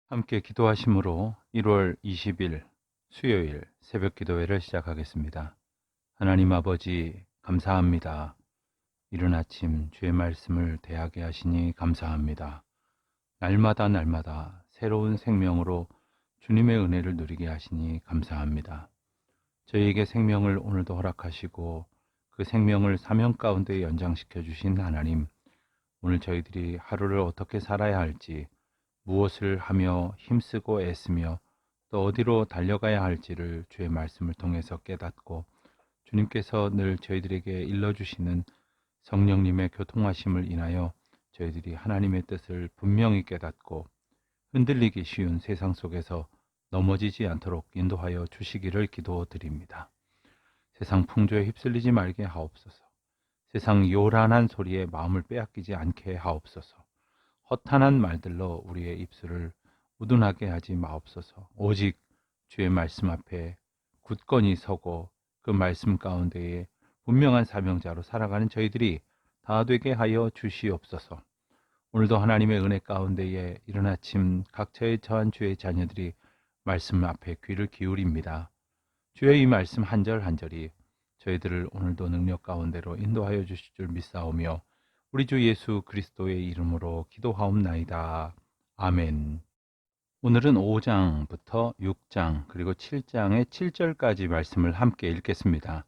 함께 기도하심으로 1월 20일 수요일 새벽 기도회를 시작하겠습니다. 하나님 아버지 감사합니다. 이른 아침 주의 말씀을 대하게 하시니 감사합니다. 날마다 새로운 생명으로 주님의 은혜를 누리게 하시니 감사합니다. 저희에게 생명을 오늘도 허락하시고 그 생명을 사명 가운데 연장시켜 주신 하나님, 오늘 저희들이 하루를 어떻게 살아야 할지, 무엇을 하며 힘쓰고 애쓰며 또 어디로 달려가야 할지를 주의 말씀을 통해서 깨닫고 주님께서 늘 저희들에게 일러주시는 성령님의 교통하심을 인하여 저희들이 하나님의 뜻을 분명히 깨닫고 흔들리기 쉬운 세상 속에서 넘어지지 않도록 인도하여 주시기를 기도드립니다. 세상 풍조에 휩쓸리지 말게 하옵소서. 세상 요란한 소리에 마음을 빼앗기지 않게 하옵소서. 허탄한 말들로 우리의 입술을 우둔하게 하지 마옵소서. 오직 주의 말씀 앞에 굳건히 서고 그 말씀 가운데에 분명한 사명자로 살아가는 저희들이 다 되게 하여 주시옵소서. 오늘도 하나님의 은혜 가운데에 이른 아침 각처에 처한 주의 자녀들이 말씀 앞에 귀를 기울입니다. 주의 이 말씀 한 절 한 절이 저희들을 오늘도 능력 가운데로 인도하여 주실 줄 믿사오며 우리 주 예수 그리스도의 이름으로 기도하옵나이다. 아멘. 오늘은 5장부터 6장 그리고 7장의 7절까지 말씀을 함께 읽겠습니다.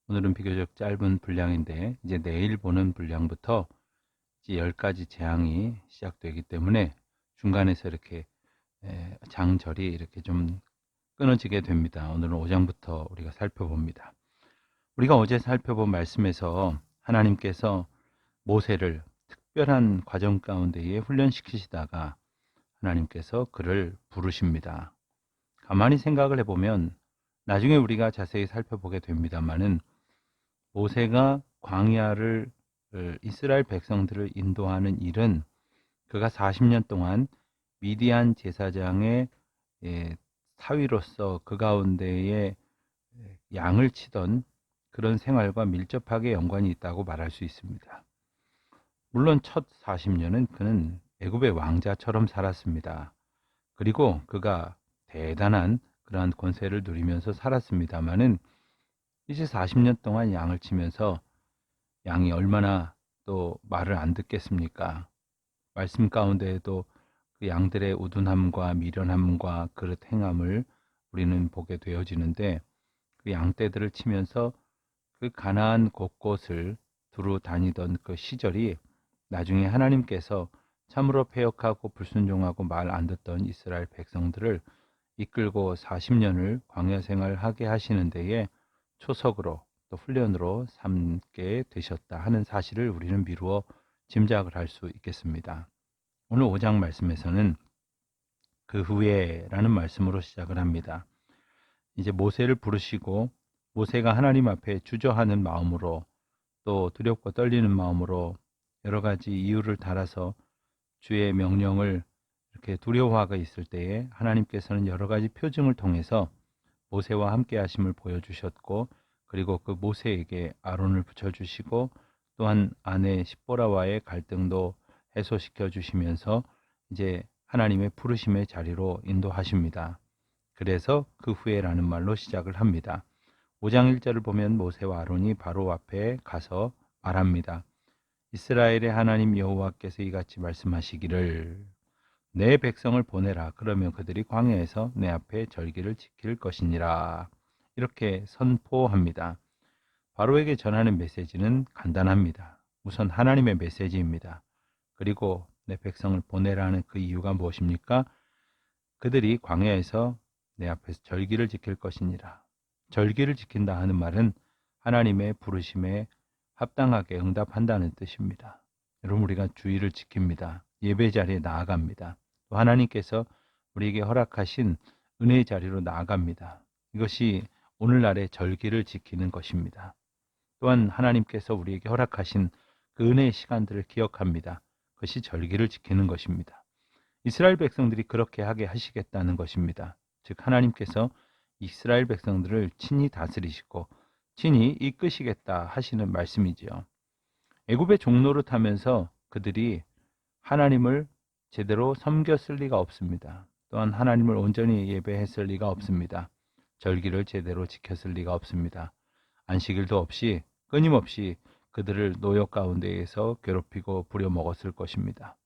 오늘은 비교적 짧은 분량인데 이제 내일 보는 분량부터 이제 10가지 재앙이 시작되기 때문에 중간에서 이렇게 장절이 이렇게 좀 끊어지게 됩니다. 오늘은 5장부터 우리가 살펴봅니다. 우리가 어제 살펴본 말씀에서 하나님께서 모세를 특별한 과정 가운데에 훈련시키시다가 하나님께서 그를 부르십니다. 가만히 생각을 해보면 나중에 우리가 자세히 살펴보게 됩니다만은 모세가 광야를 이스라엘 백성들을 인도하는 일은 그가 40년 동안 미디안 제사장의 사위로서 그 가운데에 양을 치던 그런 생활과 밀접하게 연관이 있다고 말할 수 있습니다. 물론 첫 40년은 그는 애굽의 왕자처럼 살았습니다. 그리고 그가 대단한 그러한 권세를 누리면서 살았습니다마는 이제 40년 동안 양을 치면서 양이 얼마나 또 말을 안 듣겠습니까? 말씀 가운데에도 그 양들의 우둔함과 미련함과 그릇 행함을 우리는 보게 되어지는데 그 양떼들을 치면서 그 가나안 곳곳을 두루 다니던 그 시절이 나중에 하나님께서 참으로 패역하고 불순종하고 말 안 듣던 이스라엘 백성들을 이끌고 40년을 광야 생활하게 하시는 데에 초석으로 또 훈련으로 삼게 되셨다 하는 사실을 우리는 미루어 짐작을 할 수 있겠습니다. 오늘 5장 말씀에서는 그 후에라는 말씀으로 시작을 합니다. 이제 모세를 부르시고 모세가 하나님 앞에 주저하는 마음으로 또 두렵고 떨리는 마음으로 여러 가지 이유를 달아서 주의 명령을 이렇게 두려워하고 있을 때에 하나님께서는 여러 가지 표징을 통해서 모세와 함께 하심을 보여주셨고 그리고 그 모세에게 아론을 붙여주시고 또한 아내 십보라와의 갈등도 해소시켜 주시면서 이제 하나님의 부르심의 자리로 인도하십니다. 그래서 그 후에라는 말로 시작을 합니다. 5장 1절을 보면 모세와 아론이 바로 앞에 가서 말합니다. 이스라엘의 하나님 여호와께서 이같이 말씀하시기를 내 백성을 보내라. 그러면 그들이 광야에서 내 앞에 절기를 지킬 것이니라. 이렇게 선포합니다. 바로에게 전하는 메시지는 간단합니다. 우선 하나님의 메시지입니다. 그리고 내 백성을 보내라는 그 이유가 무엇입니까? 그들이 광야에서 내 앞에서 절기를 지킬 것이니라. 절기를 지킨다 하는 말은 하나님의 부르심에 합당하게 응답한다는 뜻입니다. 여러분, 우리가 주의를 지킵니다. 예배 자리에 나아갑니다. 또 하나님께서 우리에게 허락하신 은혜의 자리로 나아갑니다. 이것이 오늘날의 절기를 지키는 것입니다. 또한 하나님께서 우리에게 허락하신 그 은혜의 시간들을 기억합니다. 그것이 절기를 지키는 것입니다. 이스라엘 백성들이 그렇게 하게 하시겠다는 것입니다. 즉 하나님께서 이스라엘 백성들을 친히 다스리시고 친히 이끄시겠다 하시는 말씀이지요. 애굽의 종노릇하면서 그들이 하나님을 제대로 섬겼을 리가 없습니다. 또한 하나님을 온전히 예배했을 리가 없습니다. 절기를 제대로 지켰을 리가 없습니다. 안식일도 없이 끊임없이 그들을 노역 가운데에서 괴롭히고 부려먹었을 것입니다.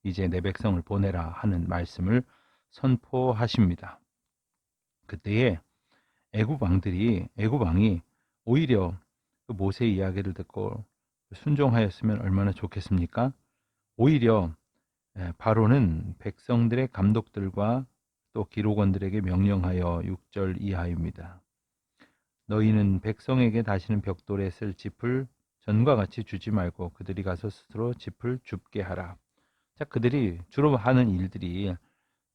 이제 내 백성을 보내라 하는 말씀을 선포하십니다. 그때에 애굽 왕이 오히려 그 모세 이야기를 듣고 순종하였으면 얼마나 좋겠습니까? 오히려 바로는 백성들의 감독들과 또 기록원들에게 명령하여 6절 이하입니다. 너희는 백성에게 다시는 벽돌에 쓸 짚을 전과 같이 주지 말고 그들이 가서 스스로 짚을 줍게 하라. 자, 그들이 주로 하는 일들이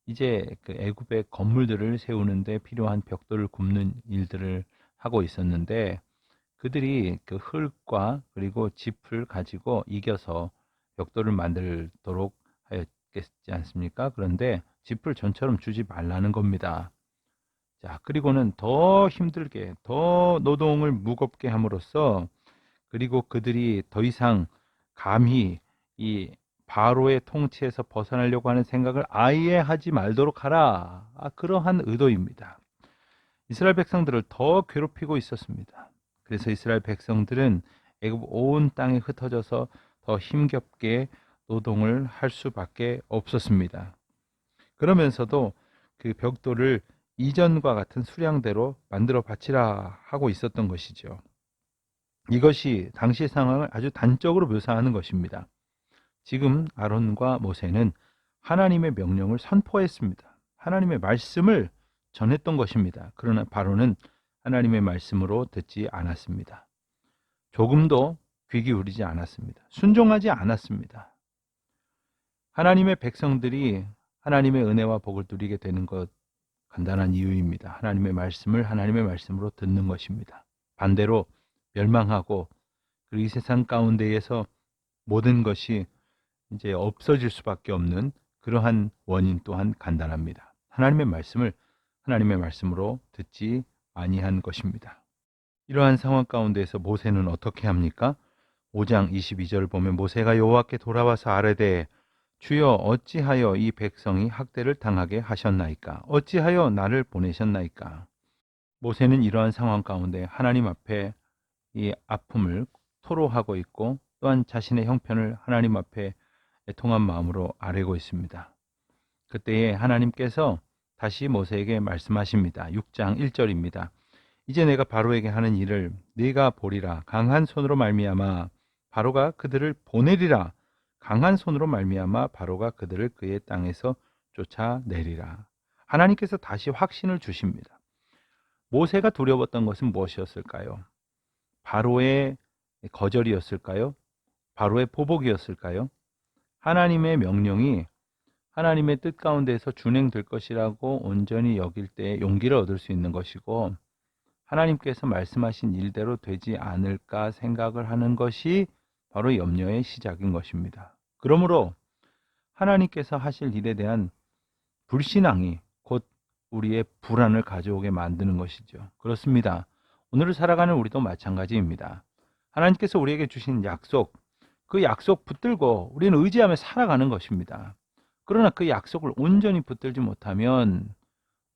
이제 그 애굽의 건물들을 세우는데 필요한 벽돌을 굽는 일들을 하고 있었는데 그들이 그 흙과 그리고 짚을 가지고 이겨서 벽돌을 만들도록 하였겠지 않습니까? 그런데 짚을 전처럼 주지 말라는 겁니다. 자, 그리고는 더 힘들게, 더 노동을 무겁게 함으로써 그리고 그들이 더 이상 감히 이 바로의 통치에서 벗어나려고 하는 생각을 아예 하지 말도록 하라. 그러한 의도입니다. 이스라엘 백성들을 더 괴롭히고 있었습니다. 그래서 이스라엘 백성들은 애굽 온 땅에 흩어져서 더 힘겹게 노동을 할 수밖에 없었습니다. 그러면서도 그 벽돌을 이전과 같은 수량대로 만들어 바치라 하고 있었던 것이죠. 이것이 당시 상황을 아주 단적으로 묘사하는 것입니다. 지금 아론과 모세는 하나님의 명령을 선포했습니다. 하나님의 말씀을 전했던 것입니다. 그러나 바로는 하나님의 말씀으로 듣지 않았습니다. 조금도 귀 기울이지 않았습니다. 순종하지 않았습니다. 하나님의 백성들이 하나님의 은혜와 복을 누리게 되는 것 간단한 이유입니다. 하나님의 말씀을 하나님의 말씀으로 듣는 것입니다. 반대로 멸망하고 그리고 이 세상 가운데에서 모든 것이 이제 없어질 수밖에 없는 그러한 원인 또한 간단합니다. 하나님의 말씀을 하나님의 말씀으로 듣지 아니한 것입니다. 이러한 상황 가운데에서 모세는 어떻게 합니까? 5장 22절을 보면 모세가 여호와께 돌아와서 아뢰되 주여 어찌하여 이 백성이 학대를 당하게 하셨나이까? 어찌하여 나를 보내셨나이까? 모세는 이러한 상황 가운데 하나님 앞에 이 아픔을 토로하고 있고 또한 자신의 형편을 하나님 앞에 애통한 마음으로 아뢰고 있습니다. 그때에 하나님께서 다시 모세에게 말씀하십니다. 6장 1절입니다. 이제 내가 바로에게 하는 일을 네가 보리라. 강한 손으로 말미암아 바로가 그들을 보내리라. 강한 손으로 말미암아 바로가 그들을 그의 땅에서 쫓아내리라. 하나님께서 다시 확신을 주십니다. 모세가 두려웠던 것은 무엇이었을까요? 바로의 거절이었을까요? 바로의 보복이었을까요? 하나님의 명령이 하나님의 뜻 가운데서 준행될 것이라고 온전히 여길 때 용기를 얻을 수 있는 것이고 하나님께서 말씀하신 일대로 되지 않을까 생각을 하는 것이 바로 염려의 시작인 것입니다. 그러므로 하나님께서 하실 일에 대한 불신앙이 곧 우리의 불안을 가져오게 만드는 것이죠. 그렇습니다. 오늘을 살아가는 우리도 마찬가지입니다. 하나님께서 우리에게 주신 약속, 그 약속 붙들고 우리는 의지하며 살아가는 것입니다. 그러나 그 약속을 온전히 붙들지 못하면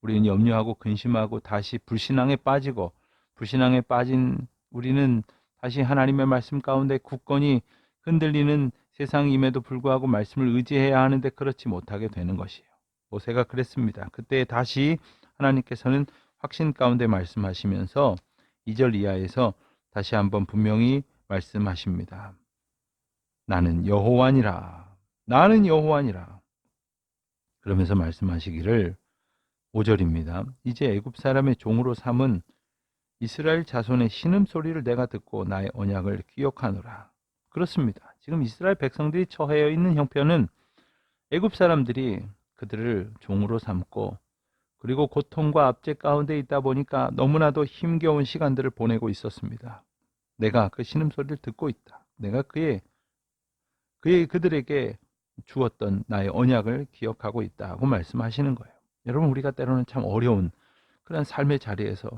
우리는 염려하고 근심하고 다시 불신앙에 빠지고 불신앙에 빠진 우리는 다시 하나님의 말씀 가운데 굳건히 흔들리는 세상임에도 불구하고 말씀을 의지해야 하는데 그렇지 못하게 되는 것이에요. 모세가 그랬습니다. 그때 다시 하나님께서는 확신 가운데 말씀하시면서 2절 이하에서 다시 한번 분명히 말씀하십니다. 나는 여호와니라. 나는 여호와니라. 그러면서 말씀하시기를 5절입니다. 이제 애굽 사람의 종으로 삼은 이스라엘 자손의 신음소리를 내가 듣고 나의 언약을 기억하노라. 그렇습니다. 지금 이스라엘 백성들이 처해 있는 형편은 애굽 사람들이 그들을 종으로 삼고 그리고 고통과 압제 가운데 있다 보니까 너무나도 힘겨운 시간들을 보내고 있었습니다. 내가 그 신음소리를 듣고 있다. 내가 그들에게 주었던 나의 언약을 기억하고 있다고 말씀하시는 거예요. 여러분, 우리가 때로는 참 어려운 그런 삶의 자리에서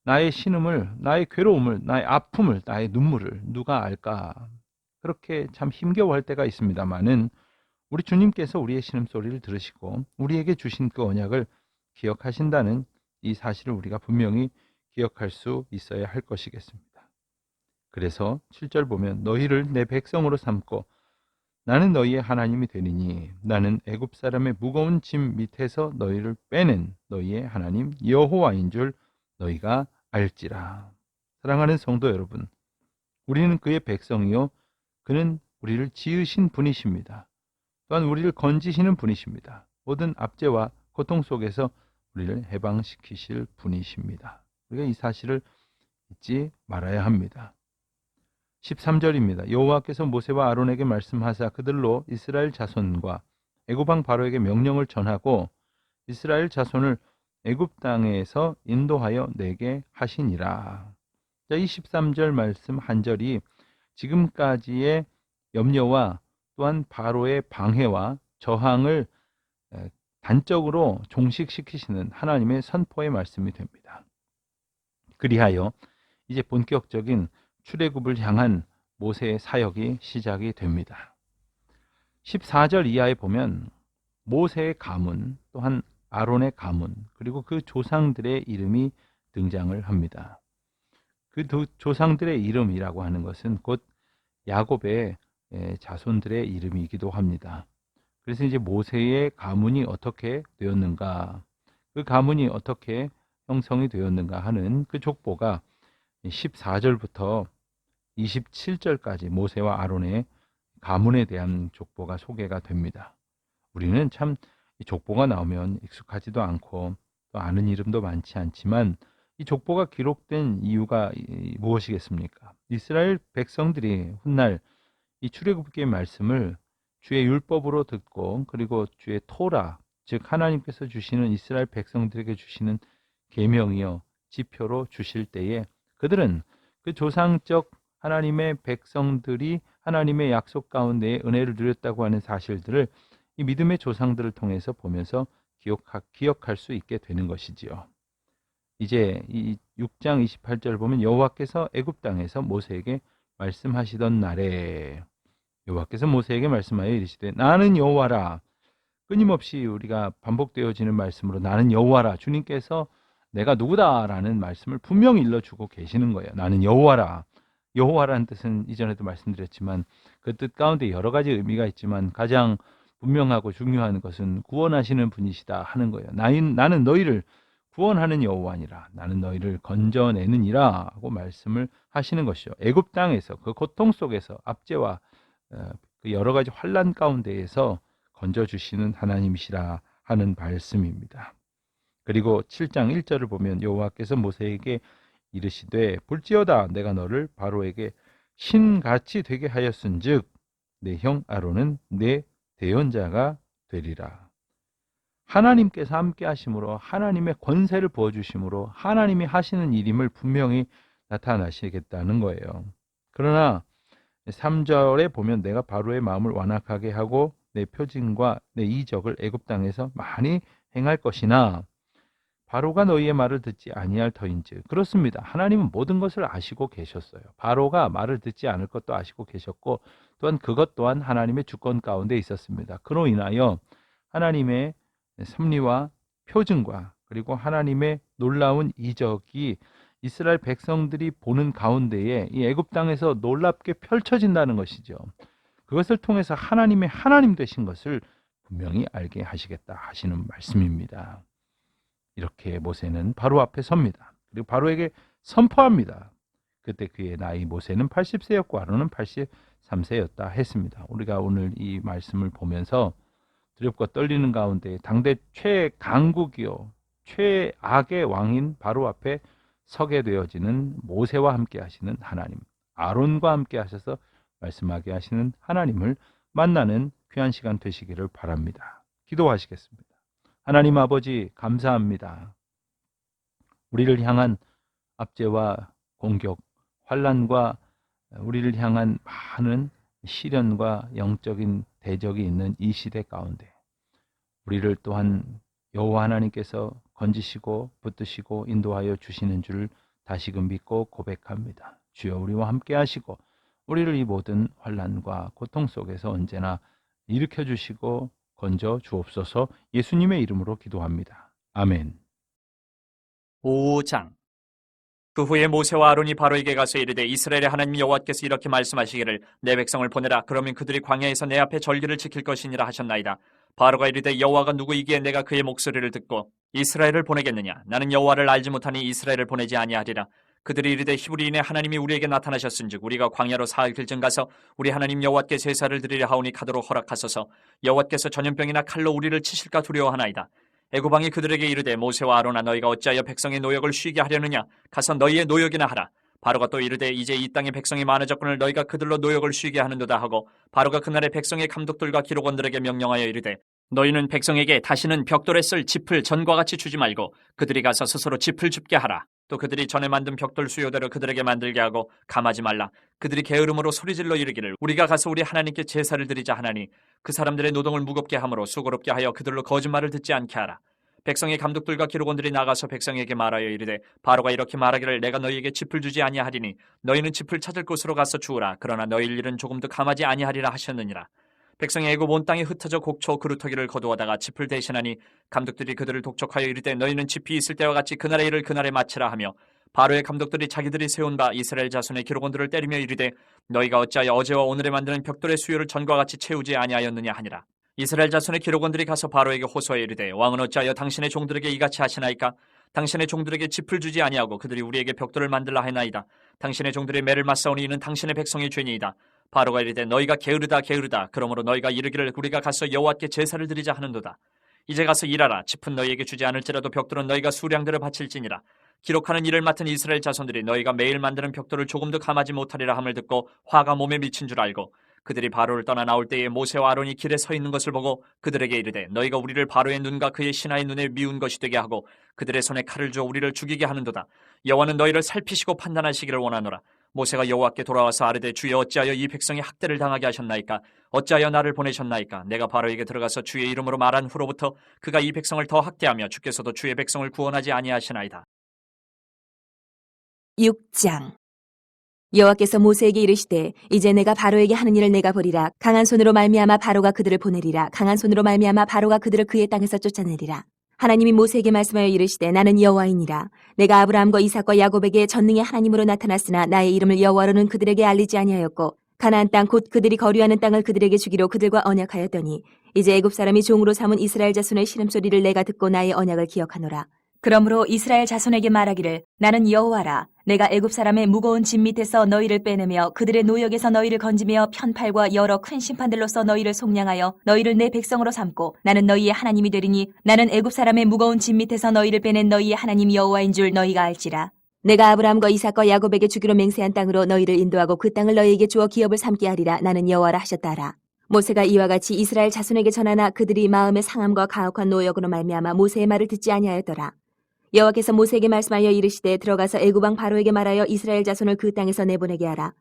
나의 신음을, 나의 괴로움을, 나의 아픔을, 나의 눈물을 누가 알까? 그렇게 참 힘겨워할 때가 있습니다만은 우리 주님께서 우리의 신음소리를 들으시고 우리에게 주신 그 언약을 기억하신다는 이 사실을 우리가 분명히 기억할 수 있어야 할 것이겠습니다. 그래서 7절 보면 너희를 내 백성으로 삼고 나는 너희의 하나님이 되리니 나는 애굽 사람의 무거운 짐 밑에서 너희를 빼낸 너희의 하나님 여호와인 줄 너희가 알지라. 사랑하는 성도 여러분, 우리는 그의 백성이요 그는 우리를 지으신 분이십니다. 또한 우리를 건지시는 분이십니다. 모든 압제와 고통 속에서 우리를 해방시키실 분이십니다. 우리가 이 사실을 잊지 말아야 합니다. 13절입니다. 여호와께서 모세와 아론에게 말씀하사 그들로 이스라엘 자손과 애굽 왕 바로에게 명령을 전하고 이스라엘 자손을 애굽 땅에서 인도하여 내게 하시니라. 자, 이 13절 말씀 한 절이 지금까지의 염려와 또한 바로의 방해와 저항을 단적으로 종식시키시는 하나님의 선포의 말씀이 됩니다. 그리하여 이제 본격적인 출애굽을 향한 모세의 사역이 시작이 됩니다. 14절 이하에 보면 모세의 가문, 또한 아론의 가문, 그리고 그 조상들의 이름이 등장을 합니다. 그 두 조상들의 이름이라고 하는 것은 곧 야곱의 자손들의 이름이기도 합니다. 그래서 이제 모세의 가문이 어떻게 되었는가, 그 가문이 어떻게 형성이 되었는가 하는 그 족보가 14절부터 27절까지 모세와 아론의 가문에 대한 족보가 소개가 됩니다. 우리는 참 이 족보가 나오면 익숙하지도 않고 또 아는 이름도 많지 않지만 이 족보가 기록된 이유가 무엇이겠습니까? 이스라엘 백성들이 훗날 이 출애굽기의 말씀을 주의 율법으로 듣고 그리고 주의 토라, 즉 하나님께서 주시는 이스라엘 백성들에게 주시는 계명이요 지표로 주실 때에 그들은 그 조상적 하나님의 백성들이 하나님의 약속 가운데에 은혜를 누렸다고 하는 사실들을 이 믿음의 조상들을 통해서 보면서 기억할 수 있게 되는 것이지요. 이제 이 6장 28절 보면 여호와께서 애굽 땅에서 모세에게 말씀하시던 날에 여호와께서 모세에게 말씀하여 이르시되 나는 여호와라. 끊임없이 우리가 반복되어지는 말씀으로 나는 여호와라. 주님께서 내가 누구다라는 말씀을 분명히 일러주고 계시는 거예요. 나는 여호와라. 여호와라는 뜻은 이전에도 말씀드렸지만 그 뜻 가운데 여러 가지 의미가 있지만 가장 분명하고 중요한 것은 구원하시는 분이시다 하는 거예요. 나는 너희를 구원하는 여호와니라. 나는 너희를 건져내느니라 하고 말씀을 하시는 것이죠. 애굽 땅에서 그 고통 속에서 압제와 그 여러 가지 환난 가운데에서 건져주시는 하나님이시라 하는 말씀입니다. 그리고 7장 1절을 보면 여호와께서 모세에게 이르시되 볼지어다 내가 너를 바로에게 신같이 되게 하였은즉 내 형 아론은 내 대언자가 되리라. 하나님께서 함께 하심으로 하나님의 권세를 부어주심으로 하나님이 하시는 일임을 분명히 나타나시겠다는 거예요. 그러나 3절에 보면 내가 바로의 마음을 완악하게 하고 내 표징과 내 이적을 애굽 땅에서 많이 행할 것이나 바로가 너희의 말을 듣지 아니할 터인즉. 그렇습니다. 하나님은 모든 것을 아시고 계셨어요. 바로가 말을 듣지 않을 것도 아시고 계셨고 또한 그것 또한 하나님의 주권 가운데 있었습니다. 그로 인하여 하나님의 섭리와 표징과 그리고 하나님의 놀라운 이적이 이스라엘 백성들이 보는 가운데에 이 애굽 땅에서 놀랍게 펼쳐진다는 것이죠. 그것을 통해서 하나님의 하나님 되신 것을 분명히 알게 하시겠다 하시는 말씀입니다. 이렇게 모세는 바로 앞에 섭니다. 그리고 바로에게 선포합니다. 그때 그의 나이 모세는 80세였고 아론은 83세였다 했습니다. 우리가 오늘 이 말씀을 보면서 두렵고 떨리는 가운데 당대 최강국이요 최악의 왕인 바로 앞에 서게 되어지는 모세와 함께 하시는 하나님, 아론과 함께 하셔서 말씀하게 하시는 하나님을 만나는 귀한 시간 되시기를 바랍니다. 기도하시겠습니다. 하나님 아버지 감사합니다. 우리를 향한 압제와 공격, 환난과 우리를 향한 많은 시련과 영적인 대적이 있는 이 시대 가운데 우리를 또한 여호와 하나님께서 건지시고 붙드시고 인도하여 주시는 줄 다시금 믿고 고백합니다. 주여 우리와 함께 하시고 우리를 이 모든 환난과 고통 속에서 언제나 일으켜 주시고 건져 주옵소서. 예수님의 이름으로 기도합니다. 아멘. 5장. 그 후에 모세와 아론이 바로에게 가서 이르되 이스라엘의 하나님 여호와께서 이렇게 말씀하시기를 내 백성을 보내라. 그러면 그들이 광야에서 내 앞에 절기를 지킬 것이니라 하셨나이다. 바로가 이르되 여호와가 누구이기에 내가 그의 목소리를 듣고 이스라엘을 보내겠느냐? 나는 여호와를 알지 못하니 이스라엘을 보내지 아니하리라. 그들이 이르되 히브리인의 하나님이 우리에게 나타나셨은즉 우리가 광야로 사흘길쯤 가서 우리 하나님 여호와께 제사를 드리려 하오니 가도록 허락하소서. 여호와께서 전염병이나 칼로 우리를 치실까 두려워하나이다. 애굽왕이 그들에게 이르되 모세와 아론아 너희가 어찌하여 백성의 노역을 쉬게 하려느냐? 가서 너희의 노역이나 하라. 바로가 또 이르되 이제 이 땅에 백성이 많아졌거늘 너희가 그들로 노역을 쉬게 하는도다 하고 바로가 그날에 백성의 감독들과 기록원들에게 명령하여 이르되 너희는 백성에게 다시는 벽돌에 쓸 짚을 전과 같이 주지 말고 그들이 가서 스스로 짚을 줍게 하라. 또 그들이 전에 만든 벽돌 수요대로 그들에게 만들게 하고 감하지 말라. 그들이 게으름으로 소리질러 이르기를 우리가 가서 우리 하나님께 제사를 드리자 하나니 그 사람들의 노동을 무겁게 함으로 수고롭게 하여 그들로 거짓말을 듣지 않게 하라. 백성의 감독들과 기록원들이 나가서 백성에게 말하여 이르되 바로가 이렇게 말하기를 내가 너희에게 짚을 주지 아니하리니 너희는 짚을 찾을 곳으로 가서 주우라. 그러나 너희의 일은 조금도 감하지 아니하리라 하셨느니라. 백성이 애굽 온 땅에 흩어져 곡초 그루터기를 거두어다가 짚을 대신하니 감독들이 그들을 독촉하여 이르되 너희는 짚이 있을 때와 같이 그날의 일을 그날에 마치라 하며 바로의 감독들이 자기들이 세운 바 이스라엘 자손의 기록원들을 때리며 이르되 너희가 어찌하여 어제와 오늘에 만드는 벽돌의 수요를 전과 같이 채우지 아니하였느냐 하니라. 이스라엘 자손의 기록원들이 가서 바로에게 호소하여 이르되 왕은 어찌하여 당신의 종들에게 이같이 하시나이까? 당신의 종들에게 짚을 주지 아니하고 그들이 우리에게 벽돌을 만들라 하나이다. 당신의 종들의 매를 맞사오니 이는 당신의 백성의 죄니이다. 바로가 이르되 너희가 게으르다 게으르다. 그러므로 너희가 이르기를 우리가 가서 여호와께 제사를 드리자 하는도다. 이제 가서 일하라. 짚은 너희에게 주지 않을지라도 벽돌은 너희가 수량대로 바칠지니라. 기록하는 일을 맡은 이스라엘 자손들이 너희가 매일 만드는 벽돌을 조금도 감하지 못하리라 함을 듣고 화가 몸에 미친 줄 알고 그들이 바로를 떠나 나올 때에 모세와 아론이 길에 서 있는 것을 보고 그들에게 이르되 너희가 우리를 바로의 눈과 그의 신하의 눈에 미운 것이 되게 하고 그들의 손에 칼을 주어 우리를 죽이게 하는도다. 여호와는 너희를 살피시고 판단하시기를 원하노라. 모세가 여호와께 돌아와서 아뢰되 주여 어찌하여 이 백성이 학대를 당하게 하셨나이까? 어찌하여 나를 보내셨나이까? 내가 바로에게 들어가서 주의 이름으로 말한 후로부터 그가 이 백성을 더 학대하며 주께서도 주의 백성을 구원하지 아니하시나이다. 6장. 여호와께서 모세에게 이르시되 이제 내가 바로에게 하는 일을 내가 보리라. 강한 손으로 말미암아 바로가 그들을 보내리라. 강한 손으로 말미암아 바로가 그들을 그의 땅에서 쫓아내리라. 하나님이 모세에게 말씀하여 이르시되 나는 여호와이니라. 내가 아브라함과 이삭과 야곱에게 전능의 하나님으로 나타났으나 나의 이름을 여호와로는 그들에게 알리지 아니하였고 가나안 땅 곧 그들이 거류하는 땅을 그들에게 주기로 그들과 언약하였더니 이제 애굽 사람이 종으로 삼은 이스라엘 자손의 신음소리를 내가 듣고 나의 언약을 기억하노라. 그러므로 이스라엘 자손에게 말하기를 나는 여호와라. 내가 애굽 사람의 무거운 짐 밑에서 너희를 빼내며 그들의 노역에서 너희를 건지며 편팔과 여러 큰 심판들로서 너희를 속량하여 너희를 내 백성으로 삼고 나는 너희의 하나님이 되리니 나는 애굽 사람의 무거운 짐 밑에서 너희를 빼낸 너희의 하나님 여호와인 줄 너희가 알지라. 내가 아브라함과 이삭과 야곱에게 주기로 맹세한 땅으로 너희를 인도하고 그 땅을 너희에게 주어 기업을 삼게 하리라. 나는 여호와라 하셨다라. 모세가 이와 같이 이스라엘 자손에게 전하나 그들이 마음의 상함과 가혹한 노역으로 말미암아 모세의 말을 듣지 아니하였더라. 여호와께서 모세에게 말씀하여 이르시되 들어가서 애굽 왕 바로에게 말하여 이스라엘 자손을 그 땅에서 내보내게 하라.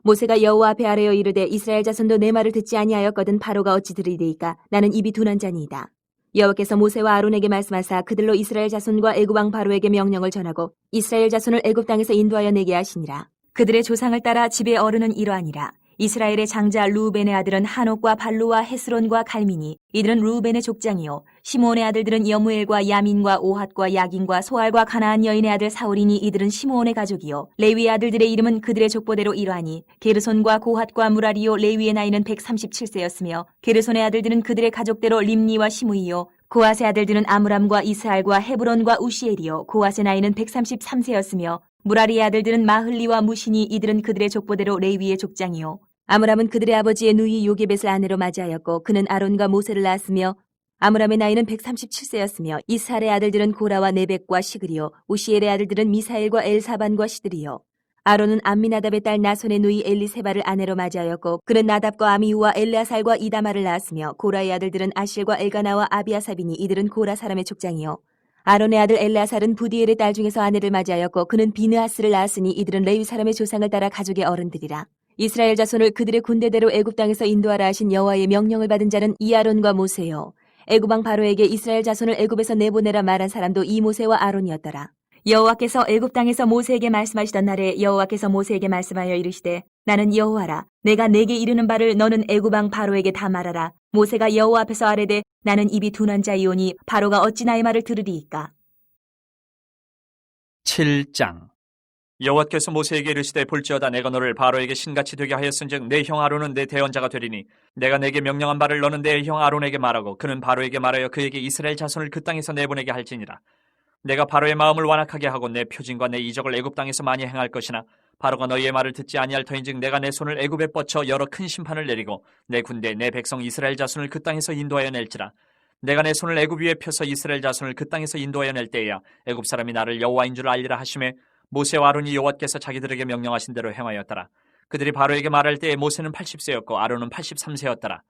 모세가 여호와 앞에 아뢰어 이르되 이스라엘 자손도 내 말을 듣지 아니하였거든 바로가 어찌 들으리이까? 나는 입이 둔한 자니이다. 여호와께서 모세와 아론에게 말씀하사 그들로 이스라엘 자손과 애굽 왕 바로에게 명령을 전하고 이스라엘 자손을 애굽 땅에서 인도하여 내게 하시니라. 그들의 조상을 따라 집의 어른은 이러하니라. 이스라엘의 장자 루벤의 아들은 한옥과 발루와 헤스론과 갈미니 이들은 루벤의 족장이요 시므온의 아들들은 여무엘과 야민과 오핫과 야긴과 소알과 가나안 여인의 아들 사울이니 이들은 시므온의 가족이요 레위의 아들들의 이름은 그들의 족보대로 이러하니 게르손과 고핫과 무라리요 레위의 나이는 137세였으며 게르손의 아들들은 그들의 가족대로 림니와 시므이요 고핫의 아들들은 아므람과 이스알과 헤브론과 우시엘이요 고핫의 나이는 133세였으며 무라리의 아들들은 마흘리와 무시니 이들은 그들의 족보대로 레위의 족장이요 아므람은 그들의 아버지의 누이 요게벳을 아내로 맞이하였고 그는 아론과 모세를 낳았으며 아므람의 나이는 137세였으며 이스할의 아들들은 고라와 네벡과 시그리요 우시엘의 아들들은 미사엘과 엘사반과 시드리요 아론은 암미나답의 딸 나손의 누이 엘리세바를 아내로 맞이하였고 그는 나답과 아미우와 엘레아살과 이다마를 낳았으며 고라의 아들들은 아실과 엘가나와 아비아삽이니 이들은 고라 사람의 족장이요 아론의 아들 엘레아살은 부디엘의 딸 중에서 아내를 맞이하였고 그는 비느하스를 낳았으니 이들은 레위 사람의 조상을 따라 가족의 어른들이라. 이스라엘 자손을 그들의 군대대로 애굽 땅에서 인도하라 하신 여호와의 명령을 받은 자는 이 아론과 모세요. 애굽 왕 바로에게 이스라엘 자손을 애굽에서 내보내라 말한 사람도 이 모세와 아론이었더라. 여호와께서 애굽 땅에서 모세에게 말씀하시던 날에 여호와께서 모세에게 말씀하여 이르시되 나는 여호와라. 내가 내게 이르는 바를 너는 애굽 왕 바로에게 다 말하라. 모세가 여호와 앞에서 아뢰되 나는 입이 둔한 자이오니 바로가 어찌 나의 말을 들으리이까. 7장. 여호와께서 모세에게 이르시되 볼지어다 내가 너를 바로에게 신같이 되게 하였은즉 내 형 아론은 내 대언자가 되리니 내가 내게 명령한 바를 너는 내 형 아론에게 말하고 그는 바로에게 말하여 그에게 이스라엘 자손을 그 땅에서 내보내게 할지니라. 내가 바로의 마음을 완악하게 하고 내 표징과 내 이적을 애굽 땅에서 많이 행할 것이나 바로가 너희의 말을 듣지 아니할 터인즉 내가 내 손을 애굽에 뻗쳐 여러 큰 심판을 내리고 내 군대 내 백성 이스라엘 자손을 그 땅에서 인도하여 낼지라. 내가 내 손을 애굽 위에 펴서 이스라엘 자손을 그 땅에서 인도하여 낼 때에야 애굽 사람이 나를 여호와인 줄 알리라 하시매 모세와 아론이 여호와께서 자기들에게 명령하신 대로 행하였더라. 그들이 바로에게 말할 때에 모세는 80세였고 아론은 83세였더라.